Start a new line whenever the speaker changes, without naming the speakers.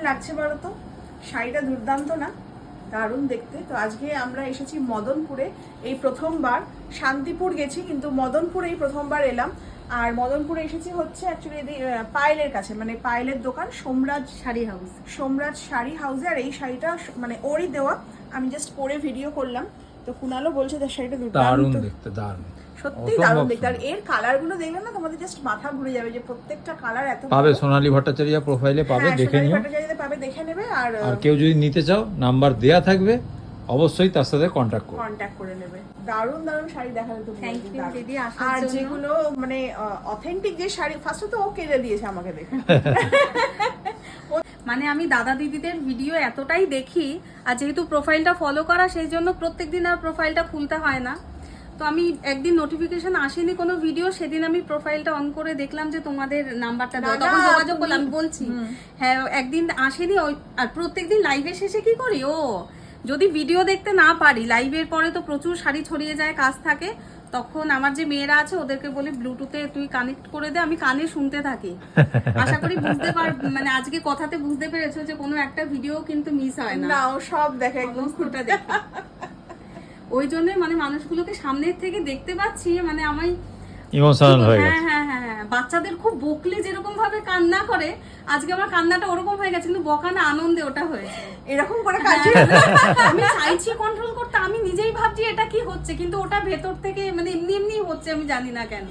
লাগছে বলো তো? শাড়িটা দুর্দান্ত না? দারুণ দেখতে। তো আজকে আমরা এসেছি মদনপুরে, এই প্রথমবার। শান্তিপুর গেছি কিন্তু মদনপুরে এই প্রথমবার এলাম। আর মদনপুরে এসেছি হচ্ছে অ্যাকচুয়ালি পায়েলের কাছে, মানে পায়েলের দোকান সোমরাজ শাড়ি হাউস, সোমরাজ শাড়ি হাউসে। আর এই শাড়িটা মানে ওরই দেওয়া, আমি জাস্ট পরে ভিডিও করলাম। তো কুনালও বলছে যে শাড়িটা
দারুণ দেখতে, দারুণ,
সত্যি দারুণ দেখতে। আর এর কালার গুলো দেখলে না তোমাদের জাস্ট মাথা ঘুরে যাবে যে প্রত্যেকটা কালার এত
পাবে। সোনালী ভট্টাচার্য প্রোফাইলে পাবে, দেখে নিও।
পাবে, দেখে নেবে। আর
কেউ যদি নিতে চাও নাম্বার দেয়া থাকবে, অবশ্যই তার সাথে কন্টাক্ট করে
নেবে। দারুণ দারুণ শাড়ি দেখালে তো।
থ্যাংক ইউ দিদি আসার
আর
জন্য।
যেগুলো মানে অথেন্টিক যে শাড়ি, ফার্স্টে তো ও কেটে দিয়েছে আমাকে দেখে।
মানে আমি দাদা দিদিদের ভিডিও এতটাই দেখি, আর যেহেতু প্রোফাইলটা ফলো করা, সেই জন্য প্রত্যেকদিন আর প্রোফাইলটা খুলতে হয় না। তো আমি একদিন নোটিফিকেশন আসেনি কোনো ভিডিও, সেদিন আমি প্রোফাইলটা অন করে দেখলাম যে তোমাদের নাম্বারটা দাও, তখন যোগাযোগ করলাম। আমি বলছি হ্যাঁ, একদিন আসেনি। আর প্রত্যেকদিন লাইভে শেষে কি করি, যদি ভিডিও দেখতে না পারি, লাইভের পরে তো প্রচুর শাড়ি ছড়িয়ে যায়, কাজ থাকে, তখন আমার যে মেয়েরা আছে ওদেরকে বলি ব্লুটুথে তুই কানেক্ট করে দে, আমি কানে শুনতে থাকি। আশা করি বুঝতে মানে আজকে কথাতে বুঝতে পেরেছো যে কোনো একটা ভিডিও কিন্তু মিস হয় না।
না, ও সব দেখে, একদম
খুঁটা দেখে। ওই জন্য মানে মানুষগুলোকে সামনের থেকে দেখতে পাচ্ছি, মানে আমি
ইমোশনাল হয়ে গেছে।
হ্যাঁ হ্যাঁ হ্যাঁ, বাচ্চাদের খুব বকলে যেরকম ভাবে কান্না করে, আজকে আমার কান্নাটা ওরকম হয়ে গেছে, কিন্তু বকানা আনন্দে ওটা হয়েছে।
এরকম করে কাজ
আমি চাইছি কন্ট্রোল করতে, আমি নিজেই ভাবছি এটা কি হচ্ছে, কিন্তু ওটা ভেতর থেকে মানে এমনি এমনি হচ্ছে, আমি জানি না কেন।